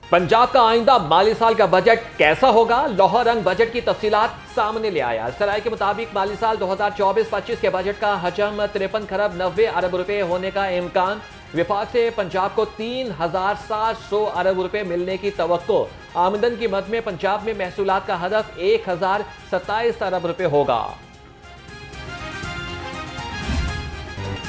पंजाब का आइंदा माली साल का बजट कैसा होगा? लाहौर रंग बजट की तफसीलात सामने ले आया। सराय के मुताबिक माली साल 2024-25 के बजट का हजम 53 खरब 90 अरब रुपए होने का इम्कान। विफाक से पंजाब को 3,700 अरब रुपए मिलने की तवक्को। आमदन की मद में पंजाब में महसूलात का हदफ 1,027 अरब रुपए होगा।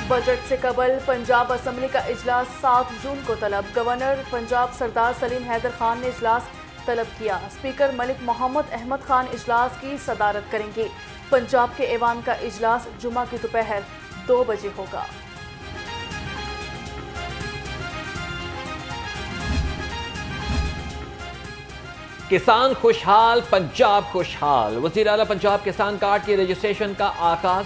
बजट से कबल पंजाब असम्बली का इजलास 7 जून को तलब। गवर्नर पंजाब सरदार सलीम हैदर खान ने इजलास तलब किया। स्पीकर मलिक मोहम्मद अहमद खान इजलास की सदारत करेंगे। पंजाब के ऐवान का इजलास जुमा की दोपहर 2 बजे होगा। किसान खुशहाल, पंजाब खुशहाल। वज़ीर आला पंजाब किसान कार्ड के रजिस्ट्रेशन का आगाज।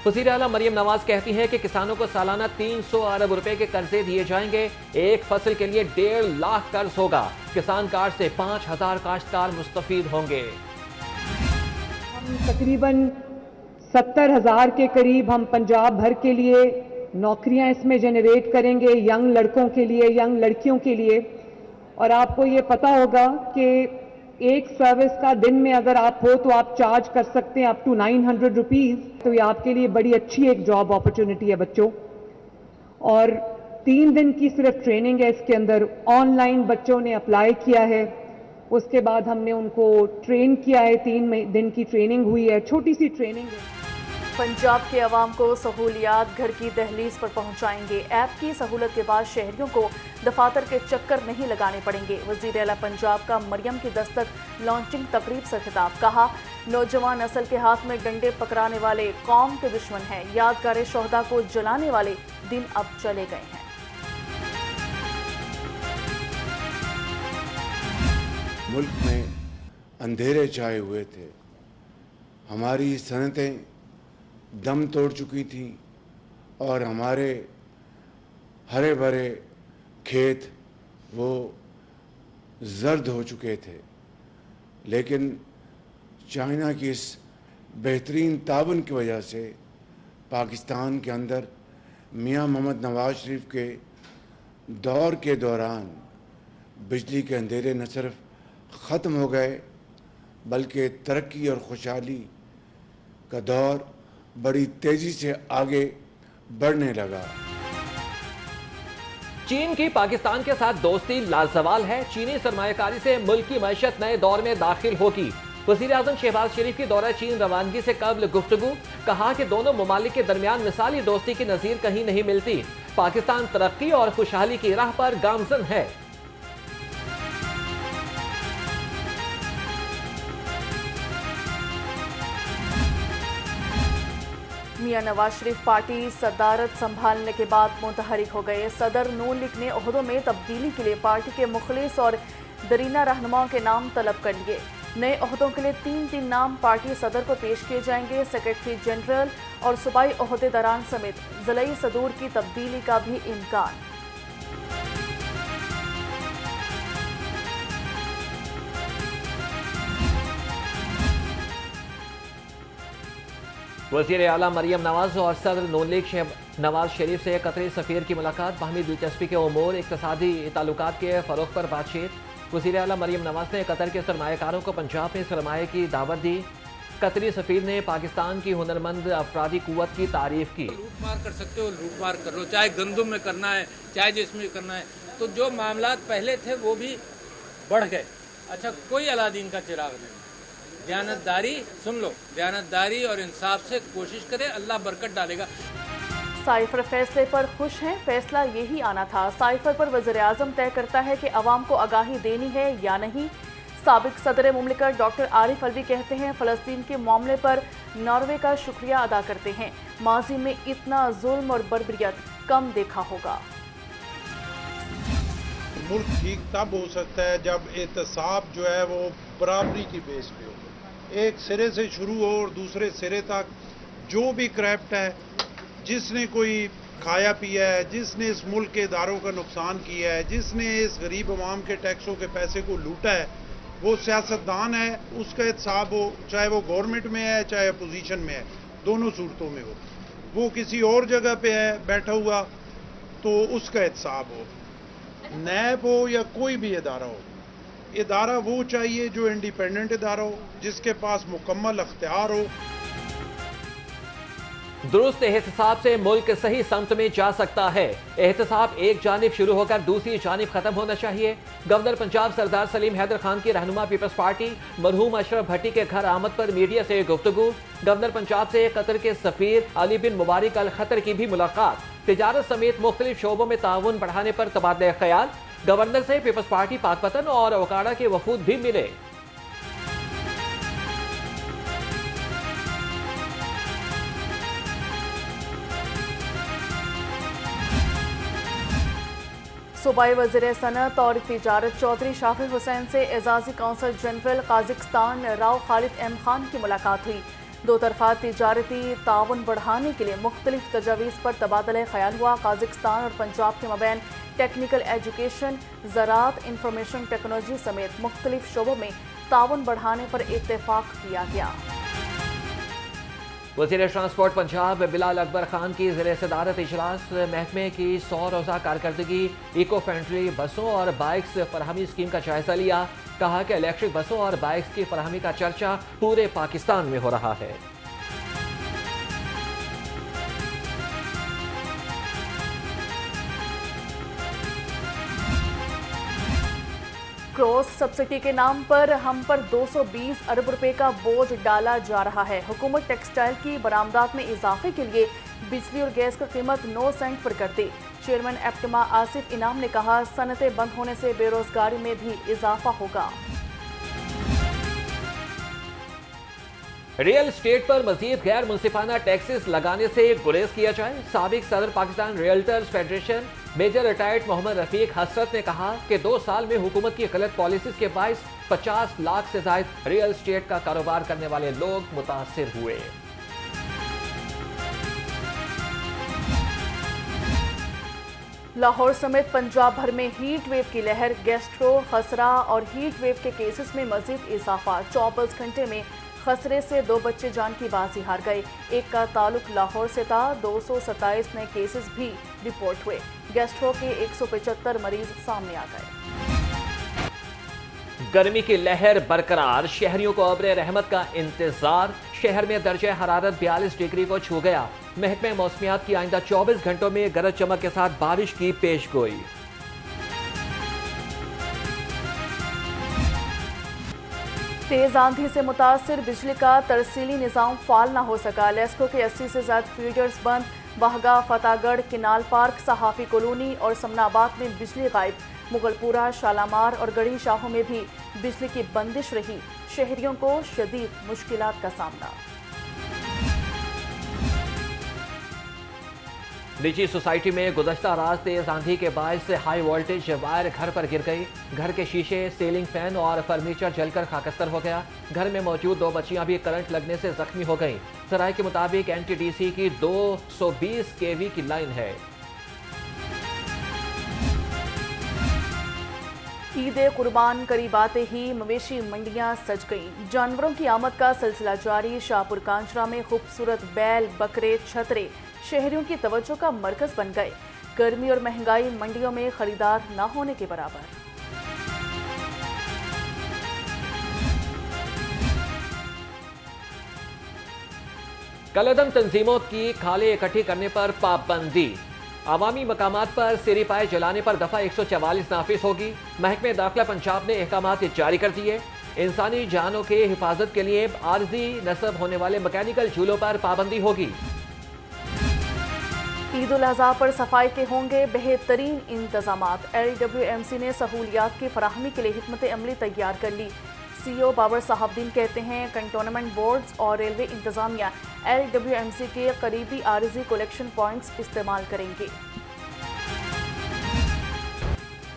वज़ीर आला मरियम नवाज कहती हैं कि किसानों को सालाना 300 अरब रुपए के कर्जे दिए जाएंगे। एक फसल के लिए 1.5 लाख कर्ज होगा। किसान कार्ड से 5,000 काश्तकार मुस्तफीद होंगे। हम तकरीबन 70,000 के करीब हम पंजाब भर के लिए नौकरियां इसमें जनरेट करेंगे, यंग लड़कों के लिए, यंग लड़कियों के लिए। और आपको ये पता होगा कि एक सर्विस का दिन में अगर आप हो तो आप चार्ज कर सकते हैं अप टू 900 रुपीज़। तो ये आपके लिए बड़ी अच्छी एक जॉब अपॉर्चुनिटी है बच्चों। और 3 दिन की सिर्फ ट्रेनिंग है इसके अंदर। ऑनलाइन बच्चों ने अप्लाई किया है, उसके बाद हमने उनको ट्रेन किया है। 3 दिन की ट्रेनिंग हुई है, छोटी सी ट्रेनिंग है। पंजाब के अवाम को सहूलियात घर की दहलीज पर पहुंचाएंगे। ऐप की सहूलत के बाद शहरियों को दफातर के चक्कर नहीं लगाने पड़ेंगे। वज़ीर आला पंजाब का मरियम की दस्तक लॉन्चिंग तकरीब से खिताब। कहा, नौजवान नस्ल के हाथ में डंडे पकड़ाने वाले कौम के दुश्मन हैं। यादगार शोहदा को जलाने वाले दिन अब चले गए हैं। मुल्क में अंधेरे छाए हुए थे, हमारी सनतें दम तोड़ चुकी थी और हमारे हरे भरे खेत वो जर्द हो चुके थे। लेकिन चाइना की इस बेहतरीन ताबन की वजह से पाकिस्तान के अंदर मियां मोहम्मद नवाज शरीफ के दौर के दौरान बिजली के अंधेरे न सिर्फ ख़त्म हो गए बल्कि तरक्की और खुशहाली का दौर बड़ी तेजी से आगे बढ़ने लगा। चीन की पाकिस्तान के साथ दोस्ती लाजवाल है। चीनी सरमायाकारी से मुल्क की मैशत नए दौर में दाखिल होगी। वज़ीर आज़म शहबाज शरीफ की दौरा चीन रवानगी से कबल गुफ्तगू। कहा कि दोनों ममालिक के दरमियान मिसाली दोस्ती की नज़ीर कहीं नहीं मिलती। पाकिस्तान तरक्की और खुशहाली की राह पर गामजन है। मियां नवाज शरीफ पार्टी सदारत संभालने के बाद मुतहरिक हो गए। सदर नून लीग ने ओहदों में तब्दीली के लिए पार्टी के मुखलिस और दरीना रहनुमाओं के नाम तलब कर लिए। नए ओहदों के लिए 3 नाम पार्टी सदर को पेश किए जाएंगे। सेक्रेटरी जनरल और सूबाई ओहदेदारान समेत ज़िलाई सदूर की तब्दीली का भी इम्कान। वज़ीर आला मरियम नवाज और सदर नून लीग नवाज शरीफ से कतरी सफ़ीर की मुलाकात। बाहमी दिलचस्पी के उमूर, इक़्तिसादी ताल्लुकात के फ़रोग़ पर बातचीत। वज़ीर आला मरियम नवाज ने कतर के सरमायाकारों को पंजाब में सरमाए की दावत दी। कतरी सफ़ीर ने पाकिस्तान की हुनरमंद अफरादी क़ुव्वत की तारीफ़ की। लूट मार कर सकते हो, लूट मार कर लो, चाहे गंदम में करना है, चाहे जिसमें करना है। तो जो मामलात पहले थे वो भी बढ़ गए। अच्छा, कोई अलादीन का चिराग नहीं। दयानतदारी, सुन लो, दयानतदारी और इंसाफ से कोशिश करें, अल्लाह बरकत डालेगा। साइफर फैसले पर खुश हैं? फैसला यही आना था। साइफर पर वज़ीर आज़म तय करता है कि अवाम को आगाही देनी है या नहीं। साबिक सदर मुमलिकत डॉक्टर आरिफ अलवी कहते हैं, फ़लस्तीन के मामले पर नॉर्वे का शुक्रिया अदा करते हैं। माजी में इतना जुल्म और बर्बरियत कम देखा होगा। मुल्क ठीक तब हो सकता है जब एहतसाब जो है वो बराबरी की बेस पे हो। एक सिरे से शुरू हो और दूसरे सिरे तक जो भी करप्ट है, जिसने कोई खाया पिया है, जिसने इस मुल्क के इदारों का नुकसान किया है, जिसने इस गरीब अवाम के टैक्सों के पैसे को लूटा है, वो सियासतदान है। उसका एहतसाब हो, चाहे वो गवर्नमेंट में है चाहे अपोजिशन में है, दोनों सूरतों में हो। वो किसी और जगह पे है बैठा हुआ तो उसका एहतसाब हो। नैब हो या कोई भी इदारा हो, इदारा वो चाहिए जो इंडिपेंडेंट इदारा हो, जिसके पास मुकम्मल अख्तियार हो। दुरुस्त एहतसाब से मुल्क सही समत में जा सकता है। एहतसाब एक जानिब शुरू होकर दूसरी जानिब खत्म होना चाहिए। गवर्नर पंजाब सरदार सलीम हैदर खान की रहनुमा पीपल्स पार्टी मरहूम अशरफ भट्टी के घर आमद पर मीडिया से गुफ्तगू। गवर्नर पंजाब से कतर के सफीर अली बिन मुबारक अल खतर की भी मुलाकात। तिजारत समेत मुख्तलिफ शोबों में ताउन बढ़ाने पर तबादला ख्याल। गवर्नर से पीपल्स पार्टी पाकपतन और ओकाड़ा के वफूद भी मिले। सूबाई वज़ीर सनत और तिजारत चौधरी शाफिर हुसैन से एजाजी consul general Kazakhstan Rao Khalid M Khan की मुलाकात हुई। दो तरफा तिजारती ताउन बढ़ाने के लिए मुख्तलिफ तजावीज़ पर तबादला ख्याल हुआ। काज़िकिस्तान और पंजाब के मबैन टेक्निकल एजुकेशन, ज़राअत, इंफॉर्मेशन टेक्नोलॉजी समेत मुख्तलिफ शोबों में ताउन बढ़ाने पर इत्तेफाक किया गया। वज़ीर ट्रांसपोर्ट पंजाब बिलाल अकबर खान की ज़िले सदारत इजलास महकमे की 100 रोज़ा कारकर्दगी, इको फ्रेंडली बसों और बाइक्स फरहमी स्कीम का जायजा लिया। कहा कि इलेक्ट्रिक बसों और बाइक्स की फरहमी का चर्चा पूरे पाकिस्तान में हो रहा है। क्रॉस सब्सिडी के नाम पर हम पर 220 अरब रुपए का बोझ डाला जा रहा है। हुकूमत टेक्सटाइल की बरामदात में इजाफे के लिए बिजली और गैस की कीमत 9 सेंट पर कर दी। चेयरमैन एप्टमा आसिफ इनाम ने कहा, सनतें बंद होने से बेरोजगारी में भी इजाफा होगा। रियल स्टेट पर मजीद गैर मुनसिफाना टैक्सेस लगाने से गुरेज किया जाए। साबिक सदर Pakistan realtors federation major retired Mohammad Rafiq Hasrat ने कहा कि 2 साल में हुकूमत की गलत पॉलिसीज के बायस 50 लाख से ज्यादा रियल स्टेट का कारोबार करने वाले लोग मुतासिर हुए। लाहौर समेत पंजाब भर में हीट वेव की लहर, गैस्ट्रो, खसरा और हीट वेव के केसेस में मजीद इजाफा। 24 घंटे में खसरे से 2 बच्चे जान की बाजी हार गए। एक का ताल्लुक लाहौर से था। 227 नए केसेस भी रिपोर्ट हुए। गैस्ट्रो के 175 मरीज सामने आ गए। गर्मी की लहर बरकरार, शहरियों को अब्र रहमत का इंतजार। शहर में दर्जा हरारत 42 डिग्री को छू गया। महकमे मौसमियात की आइंदा 24 घंटों में गरज चमक के साथ बारिश की पेशगोई। तेज आंधी से मुतासिर बिजली का तरसीली निज़ाम फाल न हो सका। लेस्को के 80 से ज्यादा फीडर्स बंद। बहगा, फतेहगढ़, किनाल पार्क, सहाफी कॉलोनी और समनाबाद में बिजली गायब। मुगलपुरा, शालामार और गढ़ी शाहों में भी बिजली की बंदिश रही। शहरियों को शदीद मुश्किलात का सामना। निजी सोसाइटी में गुज़श्ता रात तेज आंधी के बायस हाई वोल्टेज वायर घर पर गिर गई। घर के शीशे, सीलिंग फैन और फर्नीचर जलकर खाकस्तर हो गया। घर में मौजूद 2 बच्चियां भी करंट लगने से जख्मी हो गईं। सराय के मुताबिक NTDC की 220 kV की लाइन है। ईद कुर्बान करीब आते ही मवेशी मंडियां सज गईं। जानवरों की आमद का सिलसिला जारी। शाहपुर कांचरा में खूबसूरत बैल, बकरे, छतरे शहरियों की तवज्जो का मरकज बन गए। गर्मी और महंगाई मंडियों में खरीदार न होने के बराबर। कलअदम तंजीमों की खाले इकट्ठी करने पर पाबंदी। अवामी मकामात पर सिरी पाए जलाने पर दफा 144 नाफिज होगी। महकमे दाखिला पंजाब ने अहकामात जारी कर दिए। इंसानी जानों के हिफाजत के लिए आर्जी नस्ब होने वाले मैकेनिकल झूलों पर पाबंदी होगी। ईद उल अज़हा पर सफाई के होंगे बेहतरीन इंतजामात। LWMC ने सहूलियात की फराहमी के लिए हिकमत अमली तैयार कर ली। CEO बाबर साहबदीन कहते हैं, कंटोनमेंट बोर्ड्स और रेलवे इंतजामिया LWMC के करीबी आर्जी कलेक्शन पॉइंट्स इस्तेमाल करेंगे।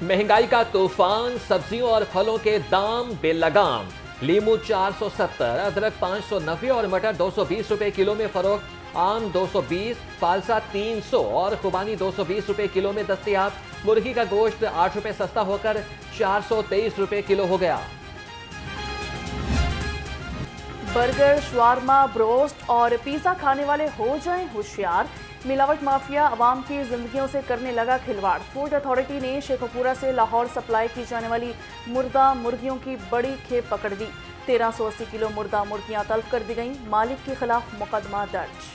महंगाई का तूफान, सब्जियों और फलों के दाम बेलगाम। लीमू 470, अदरक 590 और मटर 220 रुपए किलो में फरोख्त। आम 220, फालसा 300 और खुबानी 220 रुपए किलो में दस्तयाब। मुर्गी का गोश्त 8 रुपए सस्ता होकर 423 रुपए किलो हो गया। बर्गर, शवारमा, ब्रोस्ट और पिज़्ज़ा खाने वाले हो जाएं होशियार। मिलावट माफिया आवाम की जिंदगियों से करने लगा खिलवाड़। फूड अथॉरिटी ने शेखपुरा से लाहौर सप्लाई की जाने वाली मुर्दा मुर्गियों की बड़ी खेप पकड़ ली। 1380 किलो मुर्दा मुर्गियां तल्फ कर दी गईं। मालिक के खिलाफ मुकदमा दर्ज।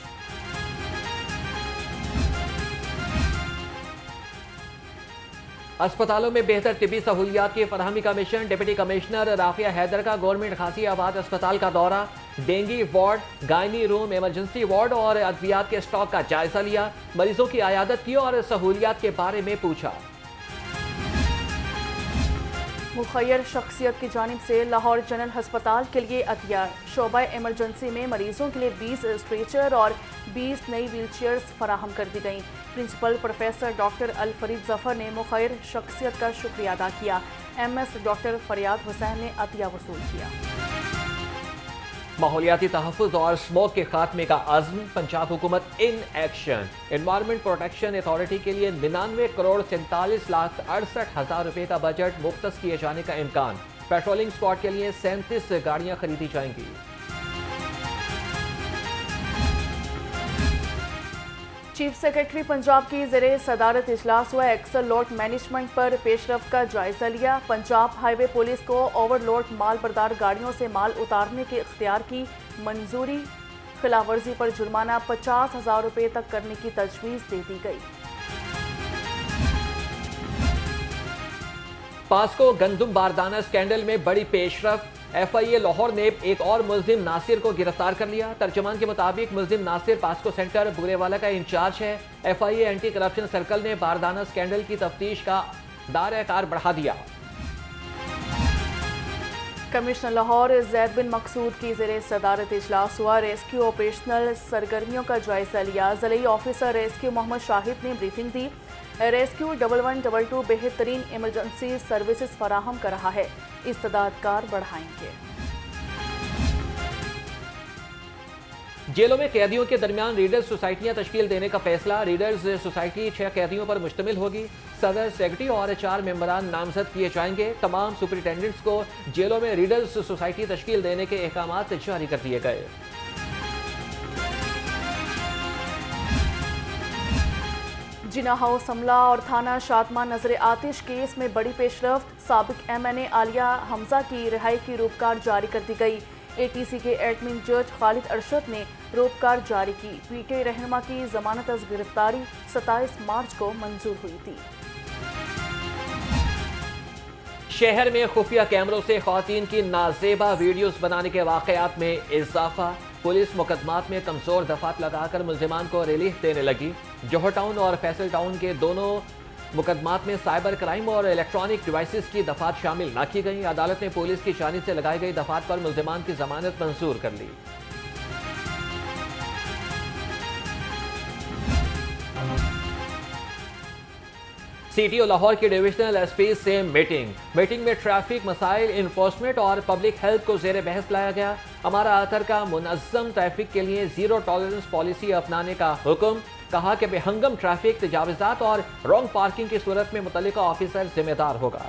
अस्पतालों में बेहतर तिबी सहूलियात की फरहमी का मिशन। डिप्टी कमिश्नर राफिया हैदर का गवर्नमेंट गाजियाबाद अस्पताल का दौरा। Dengue ward, gynae room, emergency ward और अद्वियात के स्टॉक का जायजा लिया। मरीजों की आयादत की और सहूलियात के बारे में पूछा। मुखय्यर शख्सियत की जानिब से लाहौर जनरल अस्पताल के लिए अतिया। शोबा इमरजेंसी में मरीजों के लिए 20 स्ट्रेचर और 20 नई व्हील चेयर्स फराहम कर दी गईं। प्रिंसिपल प्रोफेसर डॉक्टर अल फरीद जफर ने मुखय्यर शख्सियत का शुक्रिया अदा किया। MS डॉक्टर फरियाद हुसैन ने अतिया वसूल किया। माहौलियाती तहफ़्फ़ुज़ और स्मोक के खात्मे का अज़्म। पंजाब हुकूमत in action. Environment protection authority के लिए 99 करोड़ 47 लाख 68 हज़ार रुपये का बजट मुख्तस किए जाने का इम्कान। पेट्रोलिंग स्क्वाड के लिए 37 गाड़ियां खरीदी जाएंगी। चीफ सेक्रेटरी पंजाब की ज़रिए सदारत इजलास हुआ। एक्सल लोड मैनेजमेंट पर पेशरफ का जायजा लिया। पंजाब हाईवे पुलिस को ओवरलोड माल बरदार गाड़ियों से माल उतारने के इख्तियार की मंजूरी। खिलाफवर्जी पर जुर्माना 50,000 रुपये तक करने की तजवीज़ दे दी गई। पास्को गंदुम बारदाना स्कैंडल में बड़ी पेशरफ। FIA लाहौर ने एक और मुलजिम नासिर को गिरफ्तार कर लिया। तर्जुमान के मुताबिक मुलजिम नासिर पास्को सेंटर बुरेवाला का इंचार्ज है। FIA एंटी करप्शन सर्कल ने बारदाना स्कैंडल की तफ्तीश का दायरा-ए-कार बढ़ा दिया। कमिश्नर लाहौर जैद बिन मकसूद की ज़रिए सदारत इजलास हुआ। रेस्क्यू ऑपरेशनल सरगर्मियों का जायजा लिया। ज़िले ऑफिसर रेस्क्यू मोहम्मद शाहिद ने ब्रीफिंग दी। रेस्क्यू 1122 बेहतरीन इमरजेंसी सर्विसेज फराहम कर रहा है। इस्तेदादकार बढ़ाएंगे। जेलों में कैदियों के दरमियान रीडर्स सोसाइटियां तश्कील देने का फैसला। रीडर्स सोसाइटी 6 कैदियों पर मुश्तमिल होगी। सदर, सेक्रेटरी और 4 मेंबरान नामजद किए जाएंगे। तमाम सुपरिटेंडेंट्स को जेलों में रीडर्स सोसाइटी तश्कील देने के अहकामात जारी कर दिए गए। जिना हाउस हमला और थाना शातमा नजर आतिश केस में बड़ी पेशरफ्त। साबिक MNA आलिया हमजा की रिहाई की रूपकार जारी कर दी गई। ATC के एडमिन जज खालिद अरशद ने रूपकार जारी की। PTI रहनुमा की जमानत अज गिरफ्तारी 27 मार्च को मंजूर हुई थी। शहर में खुफिया कैमरों से खवातीन की नाजेबा वीडियोस बनाने के वाकयात में इजाफा। पुलिस मुकदमात में कमजोर दफात लगाकर मुल्जिमान को रिलीफ देने लगी। जोहर टाउन और फैसल टाउन के दोनों मुकदमात में साइबर क्राइम और इलेक्ट्रॉनिक डिवाइसेस की दफात शामिल न की गई। अदालत ने पुलिस की जानिब से लगाई गई दफात पर मुल्जिमान की जमानत मंजूर कर ली। CTO लाहौर की डिविजनल SP से मीटिंग में ट्रैफिक मसाइल, इन्फोर्समेंट और पब्लिक हेल्थ को जेर बहस लाया गया। हमारा आतर का मुनज़्ज़म ट्रैफिक के लिए जीरो टॉलरेंस पॉलिसी अपनाने का हुक्म। कहा कि बेहंगम ट्रैफिक, तजावुज़ात और रॉन्ग पार्किंग की सूरत में मुतल्लिका ऑफिसर जिम्मेदार होगा।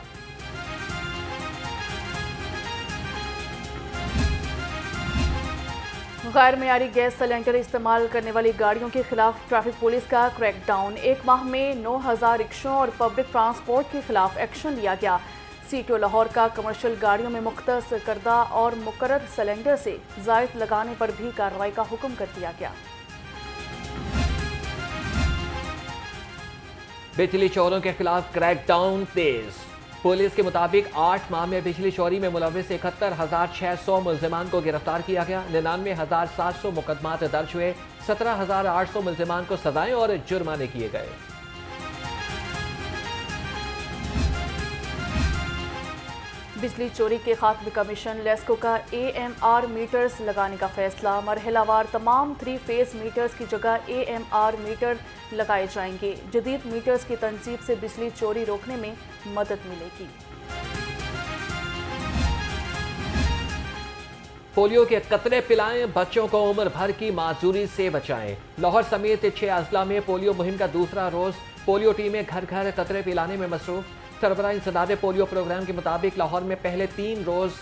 गैर मियारी गैस सिलेंडर इस्तेमाल करने वाली गाड़ियों के खिलाफ ट्रैफिक पुलिस का क्रैकडाउन। 1 माह में 9,000 रिक्शों और पब्लिक ट्रांसपोर्ट के खिलाफ एक्शन लिया गया। CTO लाहौर का कमर्शियल गाड़ियों में मुख्तस करदा और मुकर्रर सिलेंडर से जायद लगाने पर भी कार्रवाई का हुक्म कर दिया गया। बिजली चोरों के खिलाफ क्रैकडाउन तेज। पुलिस के मुताबिक 8 माह में बिजली चोरी में मुलविस 71,600 मुल्जिमान को गिरफ्तार किया गया। 99,700 मुकदमात दर्ज हुए। 17,800 मुल्जिमान को सजाएं और जुर्माने किए गए। बिजली चोरी के खात्मे का मिशन। लेस्को का AMR मीटर्स लगाने का फैसला। मरहलावार तमाम 3 फेज मीटर्स की जगह AMR मीटर लगाए जाएंगे। जदीद मीटर्स की तंसीब से बिजली चोरी रोकने में मदद मिलेगी। पोलियो के कतरे पिलाएं, बच्चों को उम्र भर की माजूरी से बचाएं। लाहौर समेत 6 अजला में पोलियो मुहिम का दूसरा रोज। पोलियो टीमें घर घर कतरे पिलाने में मसरूफ। सरबराह इंसदाद पोलियो प्रोग्राम के मुताबिक लाहौर में पहले 3 रोज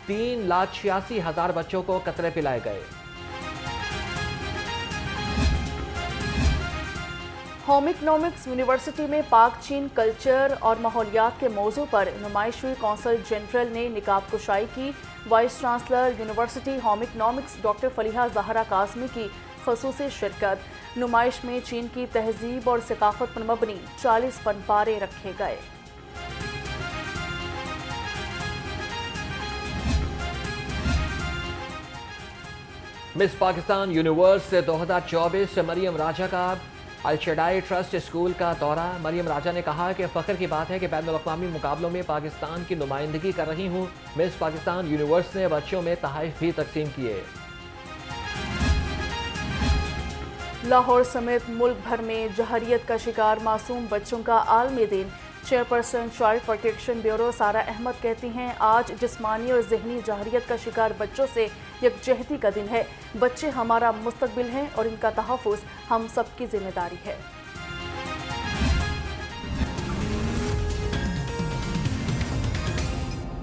3,86,000 बच्चों को कतरे पिलाए गए। होमिकनॉमिक्स यूनिवर्सिटी में पाक चीन कल्चर और माहौलियात के मौजू पर नुमाइश हुई। कौंसल जनरल ने निकाब कुशाई की। Vice chancellor university home economics doctor Faliha Zahra Kazmi की ख़ुसूसी शिरकत। नुमाइश में चीन की तहजीब और सकाफत पर मबनी 40 फनपारे रखे गए। मिस पाकिस्तान यूनिवर्स 2024 मरियम राजा का अल-शडाई ट्रस्ट स्कूल का दौरा। मरियम राजा ने कहा कि फ़ख्र की बात है कि बैनुल-अक़वामी मुकाबलों में पाकिस्तान की नुमाइंदगी कर रही हूँ। मिस पाकिस्तान यूनिवर्स ने बच्चों में तोहफ़े भी तकसीम किए। लाहौर समेत मुल्क भर में जहरियत का शिकार मासूम बच्चों का आलमी दिन। चेयरपर्सन चाइल्ड प्रोटेक्शन ब्यूरो सारा अहमद कहती हैं, आज जिस्मानी और जहनी जहरियत का शिकार बच्चों से यकजहती का दिन है। बच्चे हमारा मुस्तकबिल हैं और इनका तहफ़्फ़ुज़ हम सबकी जिम्मेदारी है।